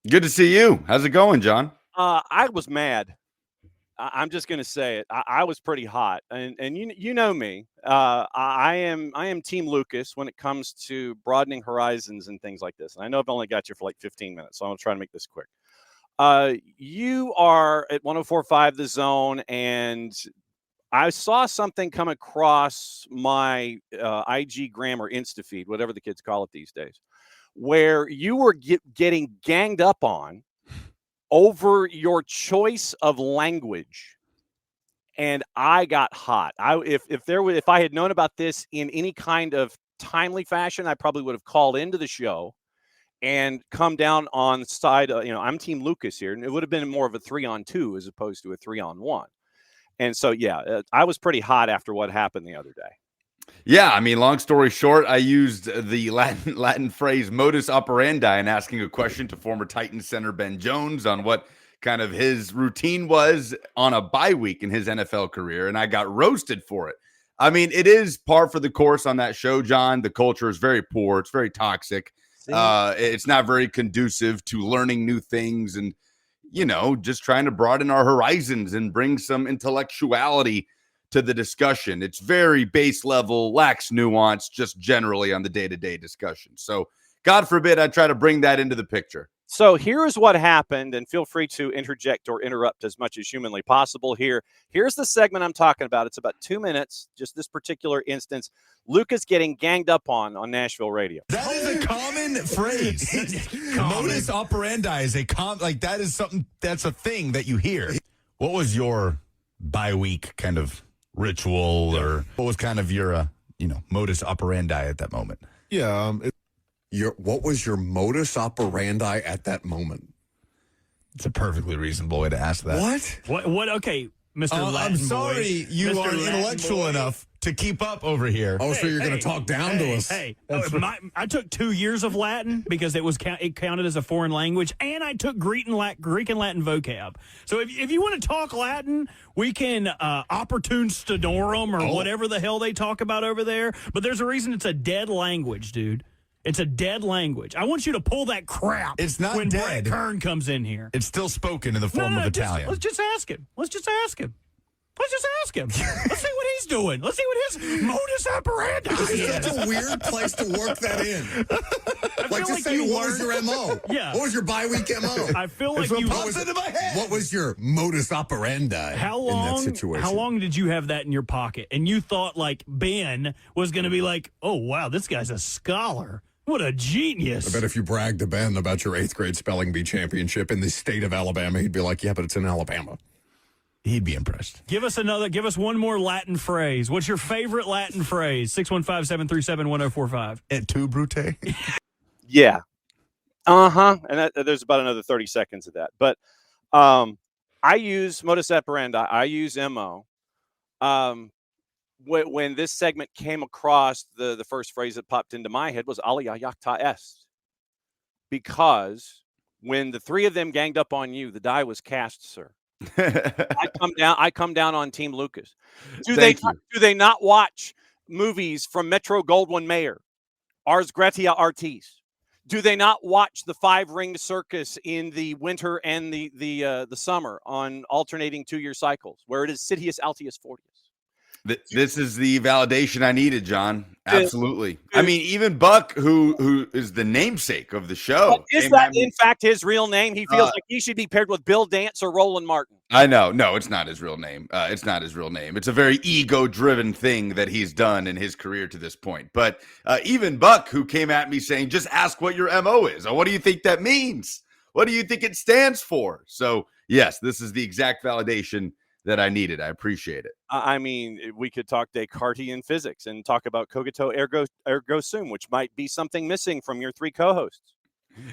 Good to see you. How's it going, John? I was mad. I'm just going to say it. I was pretty hot, and you know me. I am Team Lucas when it comes to broadening horizons and things like this. And I know I've only got you for like 15 minutes, so I'm going to try to make this quick. You are at 104.5 The Zone, and I saw something come across my IG gram or Insta feed, whatever the kids call it these days, where you were getting ganged up on over your choice of language, and I got hot. If I had known about this in any kind of timely fashion, I probably would have called into the show and come down on side. I'm Team Lucas here, and it would have been more of a 3-on-2 as opposed to a 3-on-1. And so, I was pretty hot after what happened the other day. Yeah, I mean, long story short, I used the Latin phrase modus operandi in asking a question to former Titans center Ben Jones on what kind of his routine was on a bye week in his NFL career, and I got roasted for it. I mean, it is par for the course on that show, John. The culture is very poor. It's very toxic. It's not very conducive to learning new things and, just trying to broaden our horizons and bring some intellectuality to the discussion. It's very base level, lacks nuance, just generally on the day-to-day discussion. So God forbid I try to bring that into the picture. So here's what happened, and feel free to interject or interrupt as much as humanly possible here. Here's the segment I'm talking about. It's about 2 minutes, just this particular instance. Lucas getting ganged up on Nashville radio. That is a common phrase. Modus operandi is that is something, that's a thing that you hear. What was your bye week kind of ritual, or what was kind of your modus operandi at that moment? Yeah, what was your modus operandi at that moment? It's a perfectly reasonable way to ask that. What? Okay, Mr. Latin I'm sorry, boy. you Mr. are Latin intellectual boy. enough to keep up over here. Oh, so you're going to talk down to us? I took 2 years of Latin because it counted as a foreign language, and I took Greek and Latin vocab. So if you want to talk Latin, we can opportune stenorum or whatever the hell they talk about over there. But there's a reason it's a dead language, dude. It's a dead language. I want you to pull that crap. It's not when dead. Brett Kern comes in here. It's still spoken in the form of Italian. Let's just ask him. Let's just ask him. Let's see what he's doing. Let's see what his modus operandi is. That's a weird place to work that in. What was your MO? Yeah. What was your bye week MO? I feel like you popped into my head. What was your modus operandi in that situation? How long did you have that in your pocket? And you thought like Ben was going to be like, oh, wow, this guy's a scholar. What a genius. I bet if you bragged to Ben about your 8th grade spelling bee championship in the state of Alabama, he'd be like, yeah, but it's in Alabama. He'd be impressed. Give us one more Latin phrase. What's your favorite Latin phrase? 615-737-1045. Et tu, Brute? Yeah. Uh-huh. And there's about another 30 seconds of that. But I use modus operandi. I use MO. When this segment came across, the first phrase that popped into my head was alia jacta est. Because when the three of them ganged up on you, the die was cast, sir. I come down on Team Lucas. Do they not watch movies from Metro Goldwyn Mayer, Ars Gratia Artis? Do they not watch the 5-ringed circus in the winter and the summer on alternating 2-year cycles, where it is Sitius Altius Fortius? This is the validation I needed, John. Absolutely. I mean, even Buck, who is the namesake of the show. Is that, in fact, his real name? He feels like he should be paired with Bill Dance or Roland Martin. I know. No, it's not his real name. It's not his real name. It's a very ego-driven thing that he's done in his career to this point. But even Buck, who came at me saying, just ask what your MO is. Or what do you think that means? What do you think it stands for? So, yes, this is the exact validation that I needed. I appreciate it. I mean, we could talk Descartesian physics and talk about cogito ergo sum, which might be something missing from your 3 co-hosts.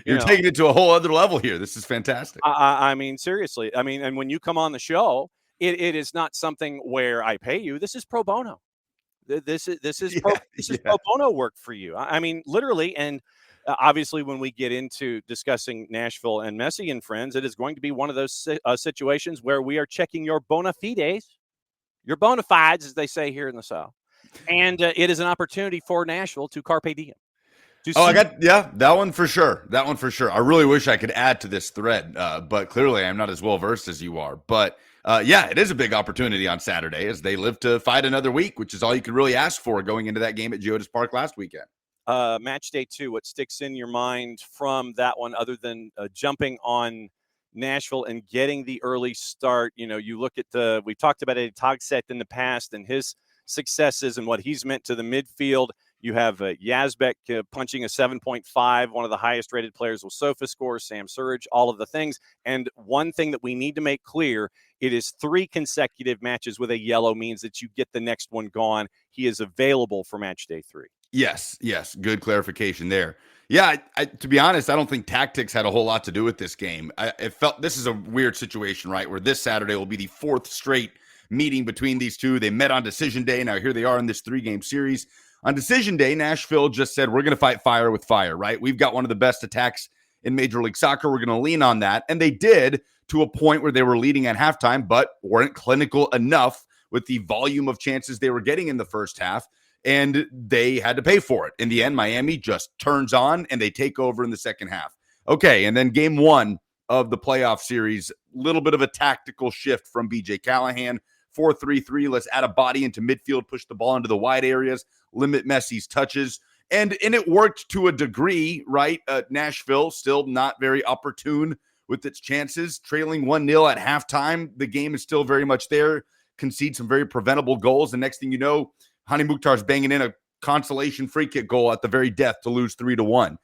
You're taking it to a whole other level here. This is fantastic. I mean, seriously. I mean, and when you come on the show, it is not something where I pay you. This is pro bono. This is pro bono work for you. I mean, literally. And obviously, when we get into discussing Nashville and Messi and friends, it is going to be one of those situations where we are checking your bona fides, your bona fides, as they say here in the South. And it is an opportunity for Nashville to carpe diem, Oh, I got, that one for sure. That one for sure. I really wish I could add to this thread, but clearly I'm not as well versed as you are. But it is a big opportunity on Saturday as they live to fight another week, which is all you could really ask for going into that game at Geodis Park last weekend. Match day 2, what sticks in your mind from that one other than jumping on Nashville and getting the early start? You look at we've talked about Eddie Togset in the past and his successes and what he's meant to the midfield. You have Yazbek punching a 7.5, one of the highest rated players with SOFA scores, Sam Surridge, all of the things. And one thing that we need to make clear, it is 3 consecutive matches with a yellow means that you get the next one gone. He is available for match day 3. Yes. Good clarification there. Yeah, to be honest, I don't think tactics had a whole lot to do with this game. It felt this is a weird situation, right, where this Saturday will be the 4th straight meeting between these two. They met on decision day. Now here they are in this 3-game series. On decision day, Nashville just said, we're going to fight fire with fire, right? We've got one of the best attacks in Major League Soccer. We're going to lean on that. And they did to a point where they were leading at halftime, but weren't clinical enough with the volume of chances they were getting in the first half. And they had to pay for it. In the end, Miami just turns on and they take over in the second half. Okay, and then game 1 of the playoff series, little bit of a tactical shift from BJ Callahan. 4-3-3, let's add a body into midfield, push the ball into the wide areas, limit Messi's touches. And it worked to a degree, right? Nashville still not very opportune with its chances, trailing 1-0 at halftime. The game is still very much there, concede some very preventable goals. The next thing you know, Hani Mukhtar's banging in a consolation free kick goal at the very death to lose 3-1.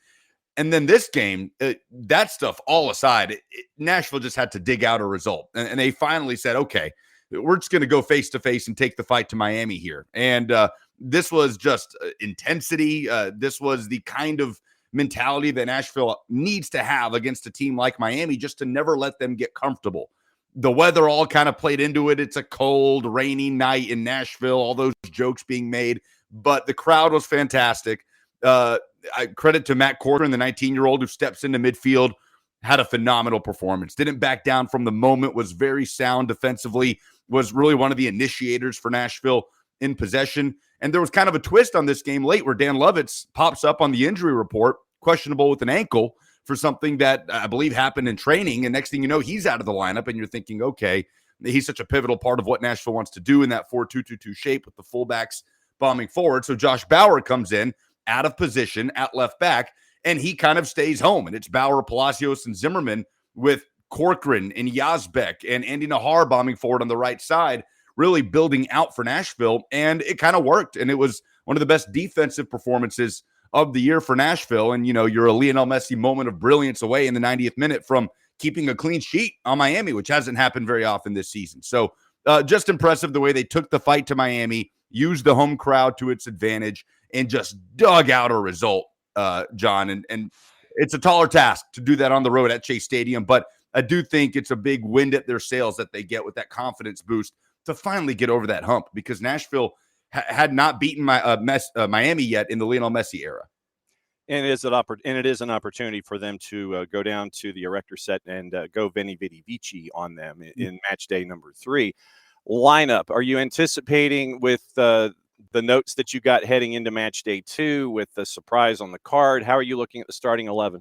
And then this game, that stuff all aside, Nashville just had to dig out a result. And they finally said, okay, we're just going to go face-to-face and take the fight to Miami here. And this was just intensity. This was the kind of mentality that Nashville needs to have against a team like Miami, just to never let them get comfortable. The weather all kind of played into it. It's a cold, rainy night in Nashville, all those jokes being made. But the crowd was fantastic. I credit to Matt Corcoran, the 19-year-old who steps into midfield, had a phenomenal performance. Didn't back down from the moment, was very sound defensively, was really one of the initiators for Nashville in possession. And there was kind of a twist on this game late where Dan Lovitz pops up on the injury report, questionable with an ankle for something that I believe happened in training. And next thing you know, he's out of the lineup and you're thinking, okay, he's such a pivotal part of what Nashville wants to do in that 4-2-2-2 shape with the fullbacks bombing forward. So Josh Bauer comes in out of position at left back and he kind of stays home. And it's Bauer, Palacios, and Zimmerman with Corcoran and Yazbek and Andy Nahar bombing forward on the right side, really building out for Nashville. And it kind of worked. And it was one of the best defensive performances of the year for Nashville. And, you're a Lionel Messi moment of brilliance away in the 90th minute from keeping a clean sheet on Miami, which hasn't happened very often this season. So just impressive the way they took the fight to Miami, used the home crowd to its advantage, and just dug out a result, John. And it's a taller task to do that on the road at Chase Stadium, but I do think it's a big wind at their sails that they get with that confidence boost to finally get over that hump, because Nashville had not beaten Miami yet in the Lionel Messi era. And it is an opportunity for them to go down to the Erector set and go Veni Vidi Vici on them in match day number 3. Lineup, are you anticipating with the notes that you got heading into match day 2 with the surprise on the card? How are you looking at the starting 11?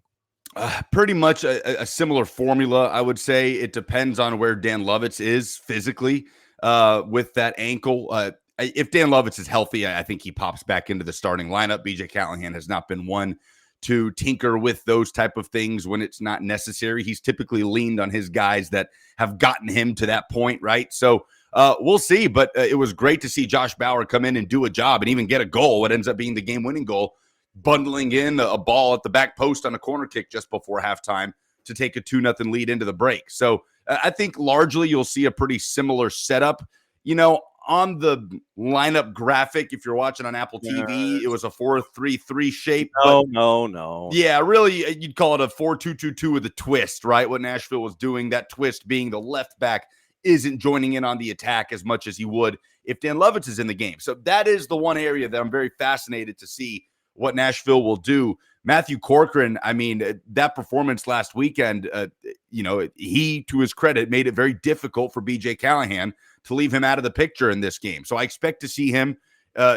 Pretty much a similar formula, I would say. It depends on where Dan Lovitz is physically with that ankle. If Dan Lovitz is healthy, I think he pops back into the starting lineup. BJ Callahan has not been one to tinker with those type of things when it's not necessary. He's typically leaned on his guys that have gotten him to that point, right? So we'll see, but it was great to see Josh Bauer come in and do a job and even get a goal, what ends up being the game-winning goal, bundling in a ball at the back post on a corner kick just before halftime to take a 2-0 lead into the break. So I think largely you'll see a pretty similar setup. On the lineup graphic, if you're watching on Apple TV, it was a 4-3-3 shape. No. Yeah, really, you'd call it a 4-2-2-2 with a twist, right? What Nashville was doing, that twist being the left back isn't joining in on the attack as much as he would if Dan Lovitz is in the game. So that is the one area that I'm very fascinated to see what Nashville will do. Matthew Corcoran, that performance last weekend, he, to his credit, made it very difficult for BJ Callahan to leave him out of the picture in this game. So I expect to see him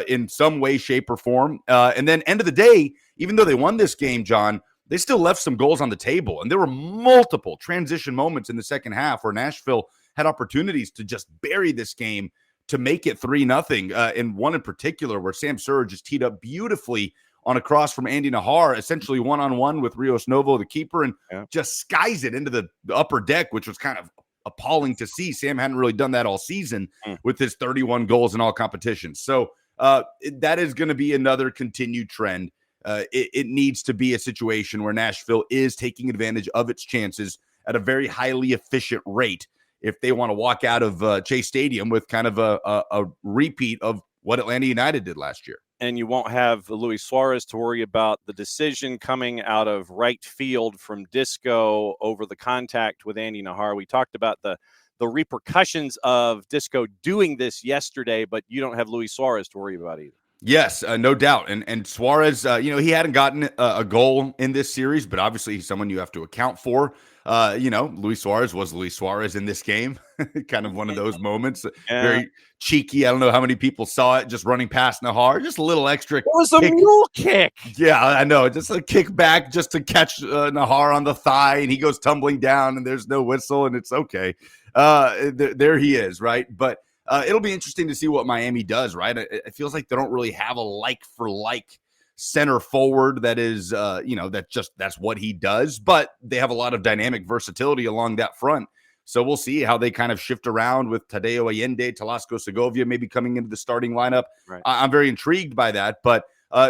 in some way, shape, or form. And then end of the day, even though they won this game, John, they still left some goals on the table. And there were multiple transition moments in the second half where Nashville had opportunities to just bury this game to make it 3-0. And one in particular where Sam Surr just teed up beautifully on a cross from Andy Nahar, essentially one-on-one with Rios Novo, the keeper, and just skies it into the upper deck, which was kind of appalling to see. Sam hadn't really done that all season with his 31 goals in all competitions. So that is going to be another continued trend. It needs to be a situation where Nashville is taking advantage of its chances at a very highly efficient rate if they want to walk out of Chase Stadium with kind of a repeat of what Atlanta United did last year. And you won't have Luis Suarez to worry about the decision coming out of right field from Disco over the contact with Andy Nahar. We talked about the repercussions of Disco doing this yesterday, but you don't have Luis Suarez to worry about either. Yes, no doubt. And Suarez, he hadn't gotten a goal in this series, but obviously he's someone you have to account for. Luis Suarez was Luis Suarez in this game. Kind of one of those moments. Very cheeky. I don't know how many people saw it, just running past Nahar. Just a little extra. It was a mule kick. Yeah, I know. Just a kick back just to catch Nahar on the thigh, and he goes tumbling down, and there's no whistle, and it's okay. There he is, right? But it'll be interesting to see what Miami does, right? It feels like they don't really have a like-for-like center forward that is, that's what he does. But they have a lot of dynamic versatility along that front. So we'll see how they kind of shift around with Tadeo Allende, Talasco Segovia maybe coming into the starting lineup. Right. I'm very intrigued by that. But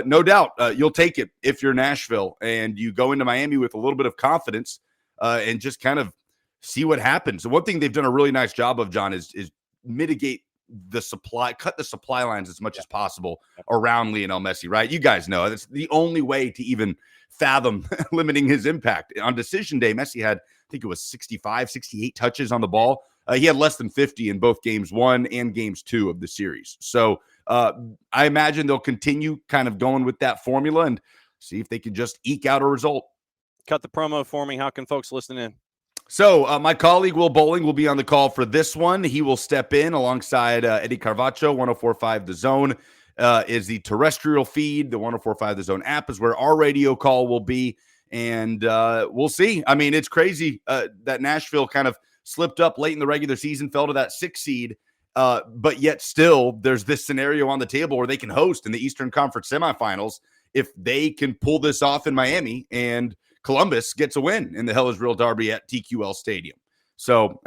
no doubt you'll take it if you're Nashville and you go into Miami with a little bit of confidence and just kind of see what happens. So one thing they've done a really nice job of, John, is mitigate the supply, cut the supply lines as much as possible around Lionel Messi, right? You guys know that's the only way to even fathom limiting his impact. On decision day, Messi had, I think it was 65, 68 touches on the ball. He had less than 50 in both games 1 and games 2 of the series. So I imagine they'll continue kind of going with that formula and see if they can just eke out a result. Cut the promo for me. How can folks listen in? So my colleague Will Bowling will be on the call for this one. He will step in alongside Eddie Carvacho. 104.5 The Zone is the terrestrial feed. The 104.5 The Zone app is where our radio call will be. And we'll see. I mean, it's crazy that Nashville kind of slipped up late in the regular season, fell to that 6th seed. But yet still there's this scenario on the table where they can host in the Eastern Conference semifinals if they can pull this off in Miami and Columbus gets a win in the Hell is Real Derby at TQL Stadium. So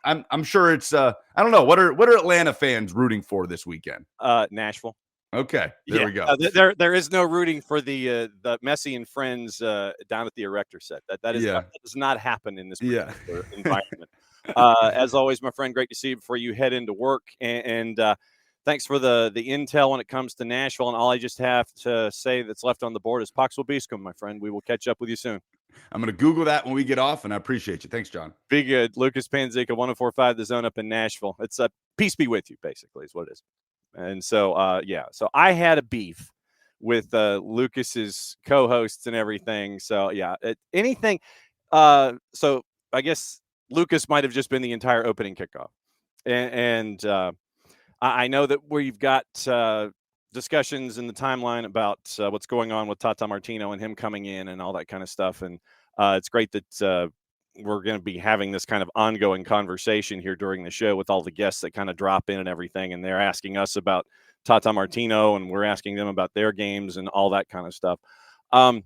I'm sure it's I don't know, what are Atlanta fans rooting for this weekend? Nashville. Okay, there we go. There is no rooting for the Messi and friends down at the Erector set. That does not happen in this particular environment. As always, my friend, great to see you before you head into work. And thanks for the intel when it comes to Nashville. And all I just have to say that's left on the board is Pax Vobiscum, my friend. We will catch up with you soon. I'm going to Google that when we get off, and I appreciate you. Thanks, John. Be good. Lucas Panzica, 104.5 The Zone up in Nashville. It's a peace be with you, basically, is what it is. And so, so I had a beef with Lucas's co-hosts and everything. So, anything. So I guess Lucas might have just been the entire opening kickoff. And I know that we've got discussions in the timeline about what's going on with Tata Martino and him coming in and all that kind of stuff. And it's great that we're going to be having this kind of ongoing conversation here during the show with all the guests that kind of drop in and everything. And they're asking us about Tata Martino and we're asking them about their games and all that kind of stuff. I'm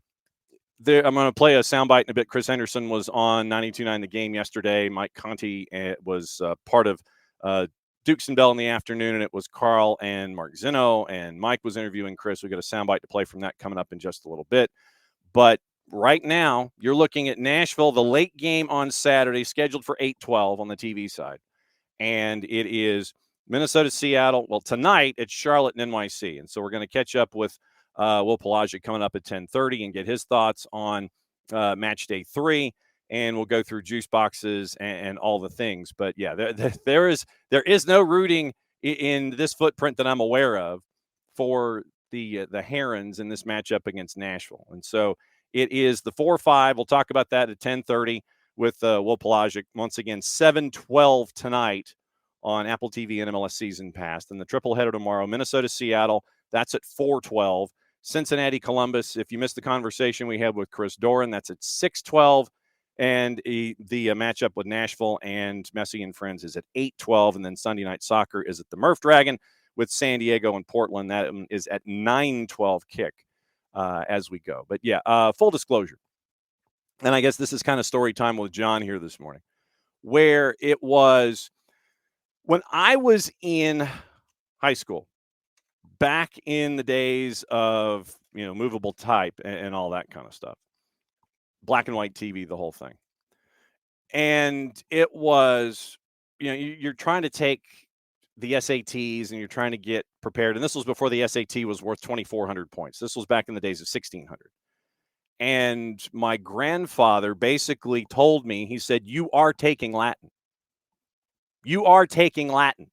going to play a soundbite in a bit. Chris Henderson was on 92.9 The Game yesterday. Mike Conti was part of Dukes and Bell in the afternoon, and it was Carl and Mark Zinno, and Mike was interviewing Chris. We got a soundbite to play from that coming up in just a little bit. But right now, you're looking at Nashville, the late game on Saturday, scheduled for 8:12 on the TV side. And it is Minnesota-Seattle. Well, tonight, it's Charlotte and NYC. And so we're going to catch up with Will Pelagic coming up at 10:30 and get his thoughts on match day 3. And we'll go through juice boxes and all the things. But, yeah, there is no rooting in this footprint that I'm aware of for the Herons in this matchup against Nashville. And so it is the 4-5. We'll talk about that at 10:30 with Will Pelagic. Once again, 7:12 tonight on Apple TV and MLS Season Pass. And the triple header tomorrow, Minnesota-Seattle, that's at 4:12. Cincinnati-Columbus, if you missed the conversation we had with Chris Doran, that's at 6:12. And the matchup with Nashville and Messi and Friends is at 8:12. And then Sunday Night Soccer is at the Murph Dragon with San Diego and Portland. That is at 9:12 kick as we go. But yeah, full disclosure. And I guess this is kind of story time with John here this morning, where it was when I was in high school, back in the days of, movable type and all that kind of stuff, black and white TV, the whole thing. And it was, you're trying to take the SATs and you're trying to get prepared. And this was before the SAT was worth 2,400 points. This was back in the days of 1,600. And my grandfather basically told me, he said, "You are taking Latin. You are taking Latin."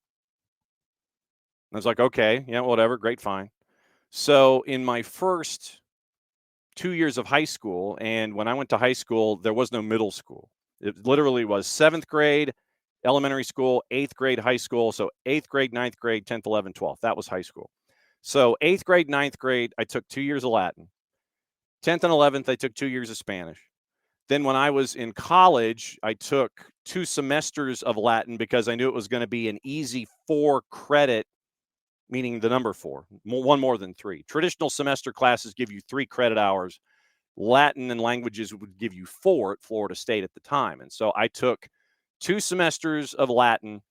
I was like, okay, yeah, whatever, great, fine. So in my first 2 years of high school, and when I went to high school, there was no middle school. It literally was 7th grade, elementary school, 8th grade, high school. So 8th grade, 9th grade, 10th, 11th, 12th. That was high school. So 8th grade, 9th grade, I took 2 years of Latin. 10th and 11th, I took 2 years of Spanish. Then when I was in college, I took 2 semesters of Latin because I knew it was going to be an easy 4 credit, meaning the number 4, one more than 3. Traditional semester classes give you 3 credit hours. Latin and languages would give you 4 at Florida State at the time. And so I took 2 semesters of Latin,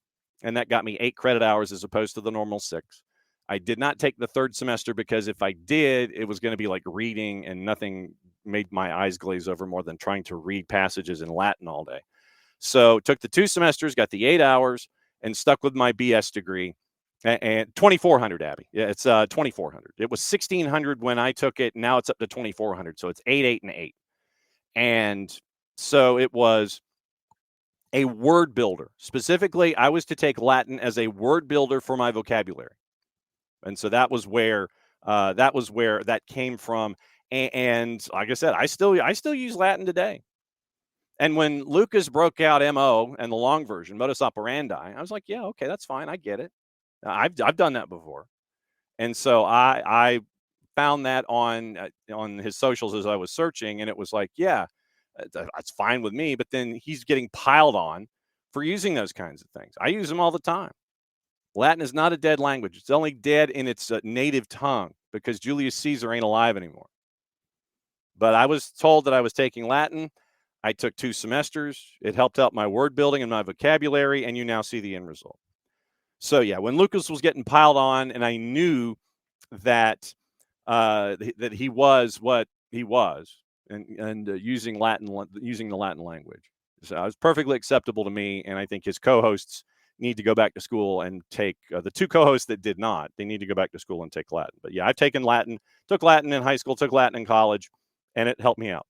and that got me 8 credit hours as opposed to the normal 6. I did not take the 3rd semester because if I did, it was going to be like reading, and nothing made my eyes glaze over more than trying to read passages in Latin all day. So took the 2 semesters, got the 8 hours, and stuck with my BS degree. And 2,400, Abby. Yeah, it's 2,400. It was 1,600 when I took it. Now it's up to 2,400. So it's 8, 8, and 8. And so it was a word builder. Specifically, I was to take Latin as a word builder for my vocabulary. And so that was where that came from. And like I said, I still use Latin today. And when Lucas broke out MO and the long version, modus operandi, I was like, yeah, okay, that's fine. I get it. I've done that before. And so I found that on his socials as I was searching, and it was like, yeah, that's fine with me. But then he's getting piled on for using those kinds of things. I use them all the time. Latin is not a dead language. It's only dead in its native tongue because Julius Caesar ain't alive anymore. But I was told that I was taking Latin. I took 2 semesters. It helped out my word building and my vocabulary, and you now see the end result. So, yeah, when Lucas was getting piled on and I knew that that he was what he was and using the Latin language. So it was perfectly acceptable to me, and I think his co-hosts need to go back to school and take the 2 co-hosts that did not. They need to go back to school and take Latin. But, yeah, I've taken Latin, took Latin in high school, took Latin in college, and it helped me out.